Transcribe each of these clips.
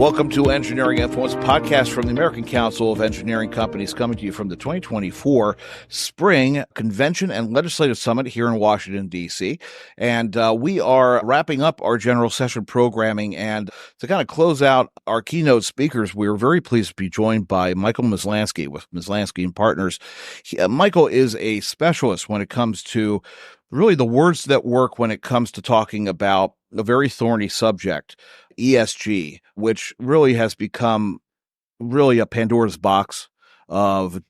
Welcome to Engineering Influence, podcast from the American Council of Engineering Companies, coming to you from the 2024 Spring Convention and Legislative Summit here in Washington, D.C. And we are wrapping up our general session programming. And to kind of close out our keynote speakers, we are very pleased to be joined by Michael Maslansky with Maslansky and Partners. Michael is a specialist when it comes to really the words that work when it comes to talking about a very thorny subject, ESG, which really has become really a Pandora's box of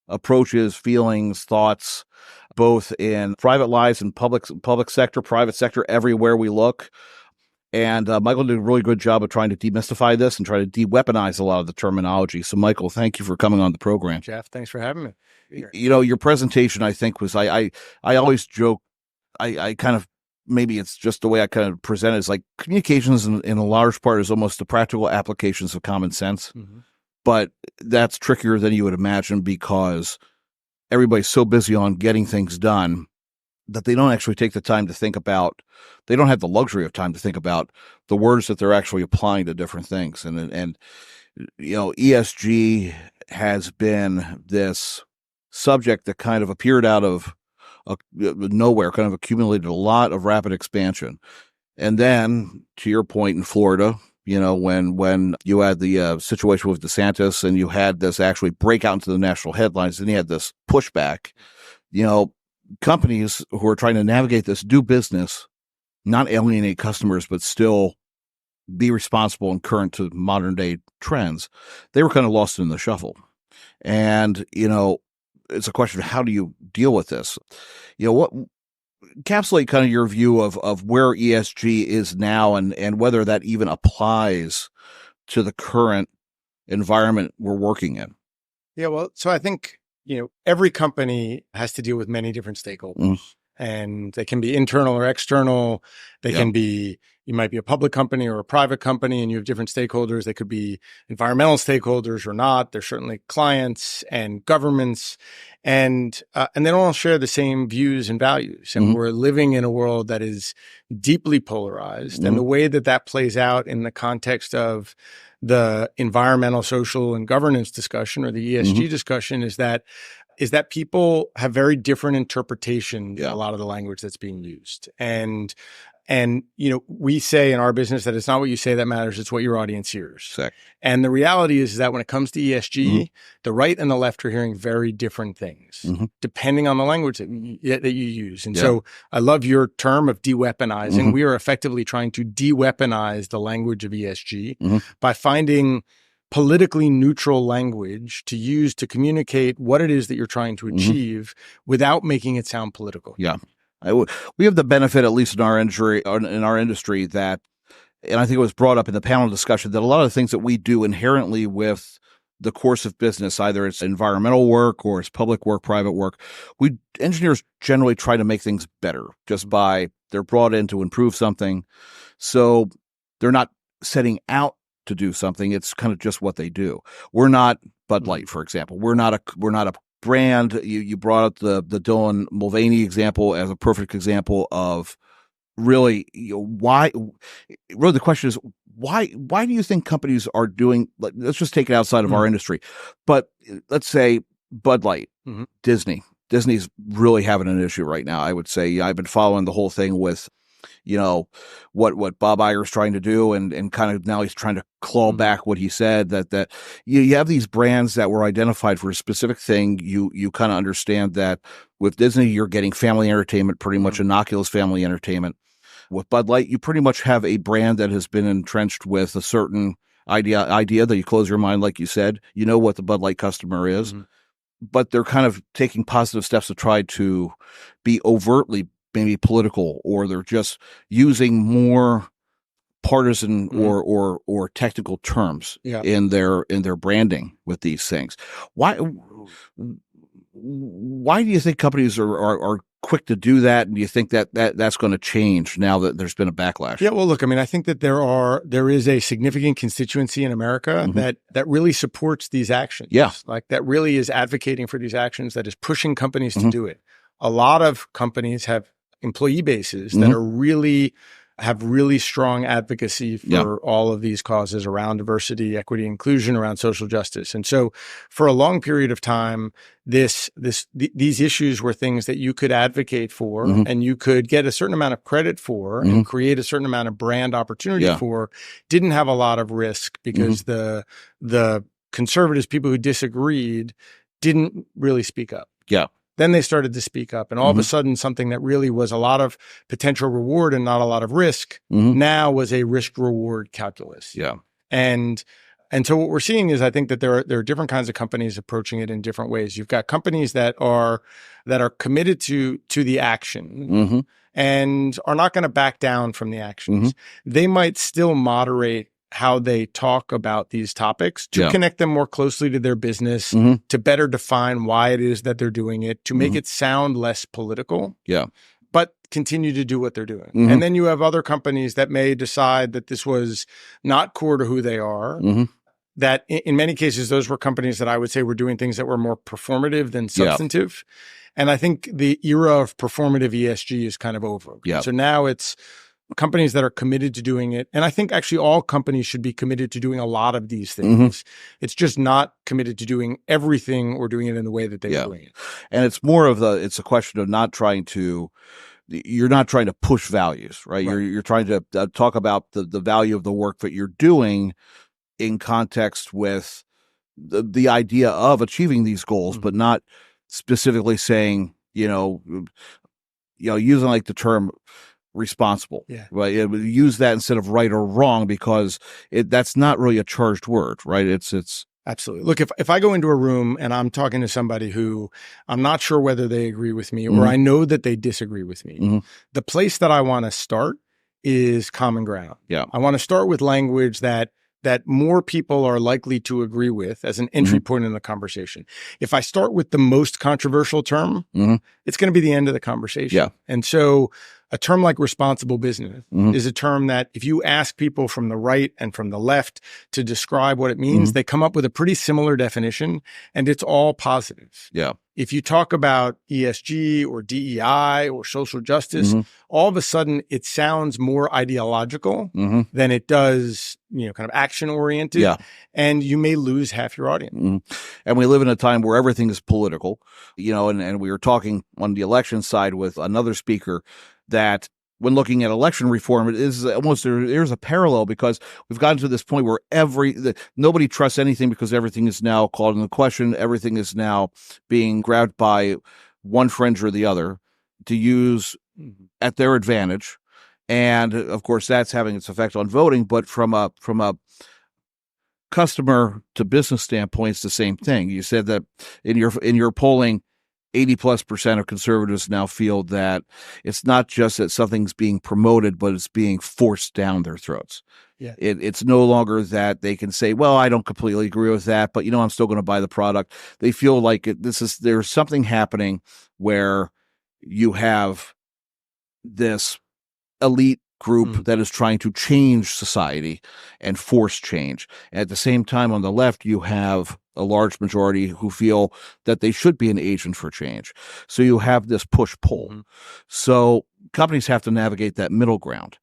approaches, feelings, thoughts, both in private lives and public sector, private sector, everywhere we look. And Michael did a really good job of trying to demystify this and try to de-weaponize a lot of the terminology. So, Michael, thank you for coming on the program. Jeff, thanks for having me. You know, your presentation, I think, was, I always joke, I kind of, maybe it's just the way I kind of present it, is like communications in a large part is almost the practical applications of common sense. Mm-hmm. But that's trickier than you would imagine because everybody's so busy on getting things done that they don't actually take the time to think about, they don't have the luxury of time to think about the words that they're actually applying to different things. And you know, ESG has been this subject that kind of appeared out of nowhere, kind of accumulated a lot of rapid expansion. And then, to your point, in Florida, you know, when you had the situation with DeSantis and you had this actually break out into the national headlines, and you had this pushback, you know, companies who are trying to navigate this, do business, not alienate customers, but still be responsible and current to modern day trends, they were kind of lost in the shuffle. And, you know, it's a question of how do you deal with this? You know, what encapsulate kind of your view of where ESG is now and whether that even applies to the current environment we're working in. Yeah, well, so I think, you know, every company has to deal with many different stakeholders, and they can be internal or external. They can be, you might be a public company or a private company, and you have different stakeholders. They could be environmental stakeholders or not. They're certainly clients and governments, and they don't all share the same views and values. And we're living in a world that is deeply polarized. And the way that that plays out in the context of the environmental, social, and governance discussion, or the ESG discussion, is that people have very different interpretations of a lot of the language that's being used. And, you know, we say in our business that it's not what you say that matters, it's what your audience hears. Sick. And the reality is that when it comes to ESG, the right and the left are hearing very different things, depending on the language that you use. And so I love your term of de-weaponizing. We are effectively trying to de-weaponize the language of ESG by finding politically neutral language to use to communicate what it is that you're trying to achieve without making it sound political. Yeah. We have the benefit, at least in our industry, that, and I think it was brought up in the panel discussion, that a lot of the things that we do inherently with the course of business, either it's environmental work or it's public work, private work, engineers generally try to make things better just by, they're brought in to improve something. So they're not setting out to do something. It's kind of just what they do. We're not Bud Light, for example. We're not a brand. You brought up the Dylan Mulvaney example as a perfect example of really, you know, why. Really, the question is why do you think companies are doing? Let's just take it outside of our industry, but let's say Bud Light, Disney's really having an issue right now. I would say I've been following the whole thing with, you know, what Bob Iger's trying to do, and kind of now he's trying to claw back what he said, that you have these brands that were identified for a specific thing. You kind of understand that with Disney, you're getting family entertainment, pretty much innocuous family entertainment. With Bud Light, you pretty much have a brand that has been entrenched with a certain idea that you close your mind, like you said, you know what the Bud Light customer is, but they're kind of taking positive steps to try to be overtly maybe political, or they're just using more partisan or technical terms in their branding with these things. Why do you think companies are quick to do that? And do you think that's going to change now that there's been a backlash? Yeah, well, look, I mean, I think that there is a significant constituency in America that really supports these actions. Yeah. Like that really is advocating for these actions, that is pushing companies to do it. A lot of companies have employee bases that are really have really strong advocacy for all of these causes around diversity, equity, inclusion, around social justice. And so for a long period of time, these issues were things that you could advocate for and you could get a certain amount of credit for and create a certain amount of brand opportunity for, didn't have a lot of risk because the conservatives, people who disagreed, didn't really speak up. Yeah. Then they started to speak up, and all of a sudden something that really was a lot of potential reward and not a lot of risk now was a risk reward calculus. Yeah. And so what we're seeing is, I think that there are different kinds of companies approaching it in different ways. You've got companies that are committed to the action and are not going to back down from the actions. They might still moderate how they talk about these topics to connect them more closely to their business, to better define why it is that they're doing it, to make it sound less political. Yeah. But continue to do what they're doing. And then you have other companies that may decide that this was not core to who they are. That in many cases, those were companies that I would say were doing things that were more performative than substantive. And I think the era of performative ESG is kind of over. So now it's companies that are committed to doing it. And I think actually all companies should be committed to doing a lot of these things. It's just not committed to doing everything or doing it in the way that they're doing it. And it's more of it's a question of you're not trying to push values, right? You're trying to talk about the value of the work that you're doing in context with the idea of achieving these goals, but not specifically saying, using like the term responsible, right? Use that instead of right or wrong, because that's not really a charged word, right? It's absolutely. Look, if I go into a room and I'm talking to somebody who I'm not sure whether they agree with me or I know that they disagree with me, the place that I want to start is common ground. I want to start with language that more people are likely to agree with as an entry point in the conversation. If I start with the most controversial term, it's going to be the end of the conversation. And so a term like responsible business is a term that if you ask people from the right and from the left to describe what it means, they come up with a pretty similar definition, and it's all positive. If you talk about ESG or DEI or social justice, all of a sudden it sounds more ideological than it does, kind of action oriented, and you may lose half your audience. And we live in a time where everything is political, and we were talking on the election side with another speaker that when looking at election reform, it is almost there's a parallel, because we've gotten to this point where nobody trusts anything because everything is now called into question. Everything is now being grabbed by one fringe or the other to use at their advantage. And of course, that's having its effect on voting. But from a customer to business standpoint, it's the same thing. You said that in your polling, 80+% of conservatives now feel that it's not just that something's being promoted, but it's being forced down their throats. It's no longer that they can say, well, I don't completely agree with that, but I'm still going to buy the product. They feel like there's something happening where you have this elite group that is trying to change society and force change. At the same time, on the left, you have a large majority who feel that they should be an agent for change. So you have this push-pull. So companies have to navigate that middle ground.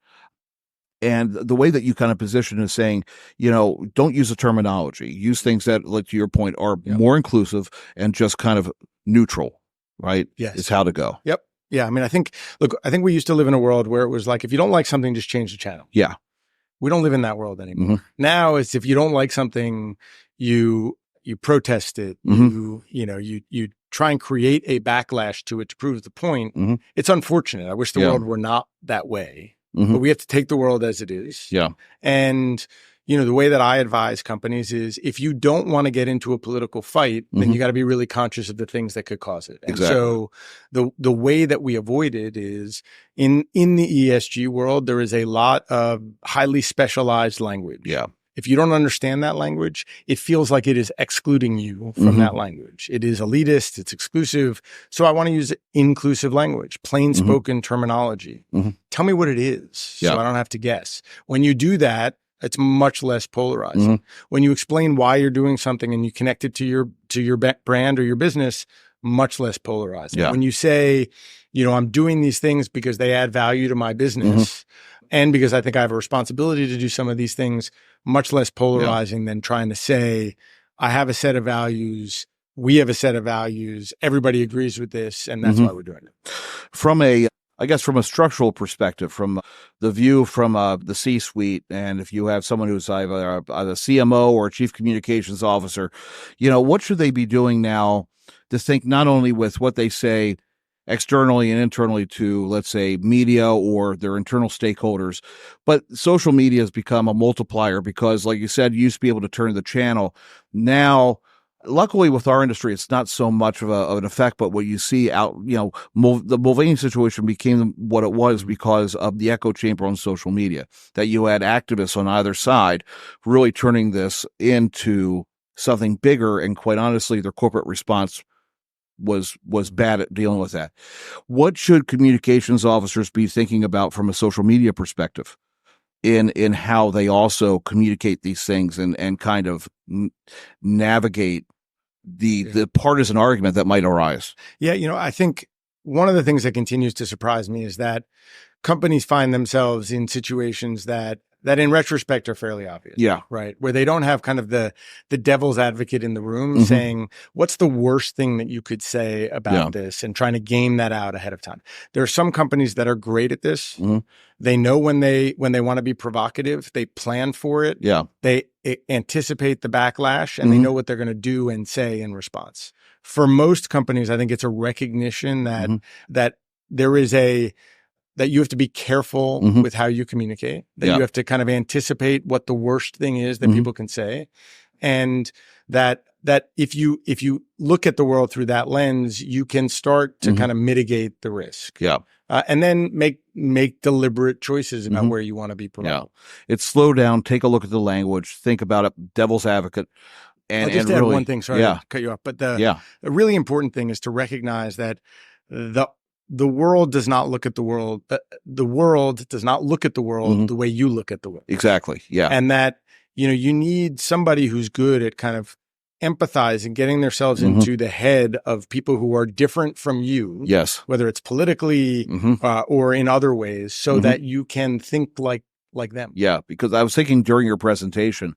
And the way that you kind of position is saying, don't use the terminology. Use things that, like to your point, are more inclusive and just kind of neutral, right? Is how to go. Yeah. I mean, I think we used to live in a world where it was like, if you don't like something, just change the channel. We don't live in that world anymore. Now it's, if you don't like something, you protest it. You try and create a backlash to it to prove the point. It's unfortunate. I wish the world were not that way, but we have to take the world as it is. And the way that I advise companies is, if you don't want to get into a political fight, then you got to be really conscious of the things that could cause it. And so the way that we avoid it is in the ESG world, there is a lot of highly specialized language. If you don't understand that language, it feels like it is excluding you from that language. It is elitist, it's exclusive. So I want to use inclusive language, plain spoken terminology. Tell me what it is so I don't have to guess. When you do that, it's much less polarizing. When you explain why you're doing something and you connect it to your brand or your business, much less polarizing. When you say, I'm doing these things because they add value to my business, And because I think I have a responsibility to do some of these things, much less polarizing than trying to say, I have a set of values, we have a set of values, everybody agrees with this, and that's why we're doing it. From a structural perspective, from the view from the C-suite, and if you have someone who's either a CMO or a chief communications officer, what should they be doing now to think not only with what they say externally and internally to, let's say, media or their internal stakeholders, but social media has become a multiplier because, like you said, you used to be able to turn the channel. Now, luckily with our industry, it's not so much of an effect, but what you see out, the Mulvaney situation became what it was because of the echo chamber on social media, that you had activists on either side really turning this into something bigger. And quite honestly, their corporate response was bad at dealing with that. What should communications officers be thinking about from a social media perspective in how they also communicate these things and kind of navigate the partisan argument that might arise? Yeah, I think one of the things that continues to surprise me is that companies find themselves in situations that in retrospect are fairly obvious. Yeah. Right. Where they don't have kind of the devil's advocate in the room saying, what's the worst thing that you could say about this, and trying to game that out ahead of time. There are some companies that are great at this. They know when they want to be provocative, they plan for it. Yeah. They anticipate the backlash, and they know what they're going to do and say in response. For most companies, I think it's a recognition that there is that you have to be careful with how you communicate, that you have to kind of anticipate what the worst thing is that people can say. And that if you look at the world through that lens, you can start to kind of mitigate the risk. Yeah. And then make deliberate choices about where you want to be promoted. Yeah. It's slow down, take a look at the language, think about it, devil's advocate. And I'll just add one thing, sorry to cut you off, but the really important thing is to recognize that the world does not look at the world. The world does not look at the world the way you look at the world. Exactly. Yeah. And that, you need somebody who's good at kind of empathizing, getting themselves into the head of people who are different from you. Yes. Whether it's politically or in other ways, so that you can think like them. Yeah, because I was thinking during your presentation,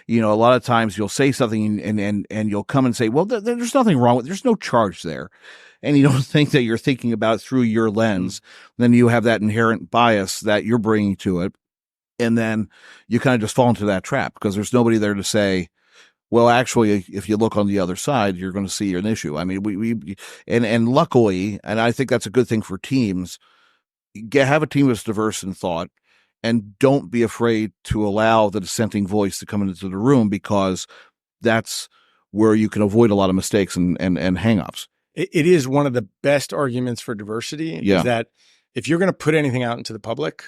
a lot of times you'll say something and you'll come and say, well, there's nothing wrong with, there's no charge there. And you don't think that you're thinking about it through your lens. Then you have that inherent bias that you're bringing to it. And then you kind of just fall into that trap because there's nobody there to say, well, actually, if you look on the other side, you're going to see an issue. I mean, and luckily, and I think that's a good thing for teams, have a team that's diverse in thought, and don't be afraid to allow the dissenting voice to come into the room, because that's where you can avoid a lot of mistakes and hangups. It is one of the best arguments for diversity is that if you're going to put anything out into the public,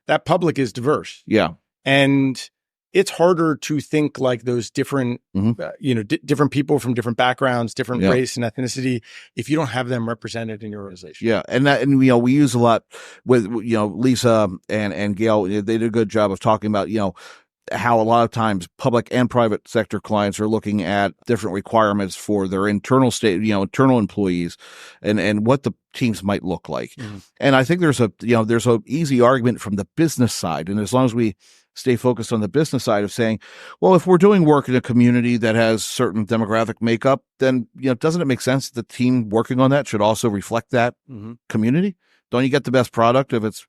that public is diverse. Yeah. And it's harder to think like those different, different people from different backgrounds, different race and ethnicity, if you don't have them represented in your organization. Yeah. And we use a lot with, Lisa and Gail, they did a good job of talking about, how a lot of times public and private sector clients are looking at different requirements for their internal internal employees and what the teams might look like. And I think there's a easy argument from the business side. And as long as we stay focused on the business side of saying, well, if we're doing work in a community that has certain demographic makeup, then, doesn't it make sense that the team working on that should also reflect that community? Don't you get the best product if it's,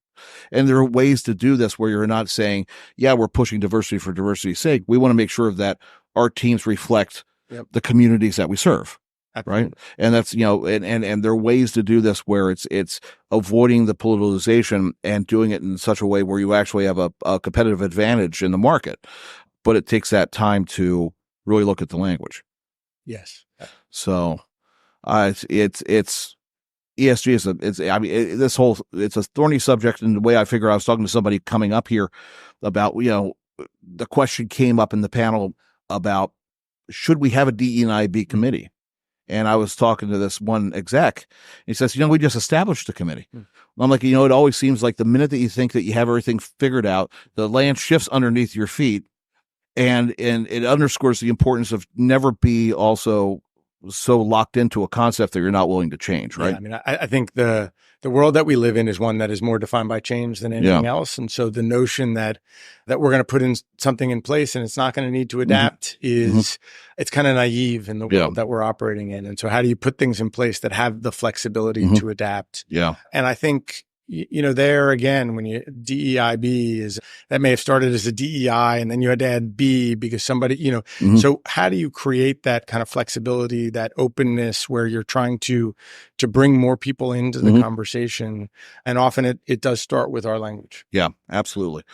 and there are ways to do this where you're not saying, yeah, we're pushing diversity for diversity's sake. We want to make sure that our teams reflect the communities that we serve. Absolutely. Right. And that's, and there are ways to do this where it's avoiding the politicization and doing it in such a way where you actually have a competitive advantage in the market. But it takes that time to really look at the language. Yes. So it's ESG it's a thorny subject. And the way I figure, I was talking to somebody coming up here about, the question came up in the panel about, should we have a DE&IB committee? And I was talking to this one exec. He says, we just established a committee. I'm like, it always seems like the minute that you think that you have everything figured out, the land shifts underneath your feet. And it underscores the importance of never be also so locked into a concept that you're not willing to change, right? Yeah, I mean, I think the world that we live in is one that is more defined by change than anything else. And so the notion that we're going to put in something in place and it's not going to need to adapt is it's kind of naive in the world that we're operating in. And so how do you put things in place that have the flexibility to adapt? Yeah. And I think, there again, when you DEIB is that may have started as a DEI and then you had to add B because somebody, so how do you create that kind of flexibility, that openness where you're trying to bring more people into the conversation? And often it does start with our language. Yeah, absolutely.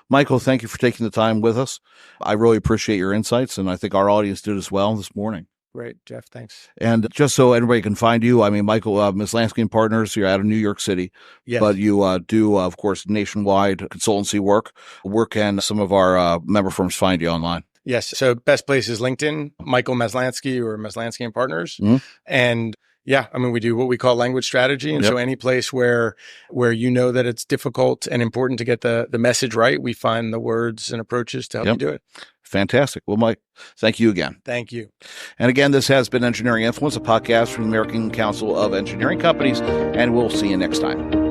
Michael, thank you for taking the time with us. I really appreciate your insights, and I think our audience did as well this morning. Great, Jeff. Thanks. And just so everybody can find you, I mean, Michael Maslansky and Partners, you're out of New York City, but you do, of course, nationwide consultancy work. Where can some of our member firms find you online? Yes. So best place is LinkedIn, Michael Maslansky or Maslansky and Partners. And yeah, I mean, we do what we call language strategy. And so any place where that it's difficult and important to get the message right, we find the words and approaches to help you do it. Fantastic. Well, Mike, thank you again. Thank you. And again, this has been Engineering Influence, a podcast from the American Council of Engineering Companies, and we'll see you next time.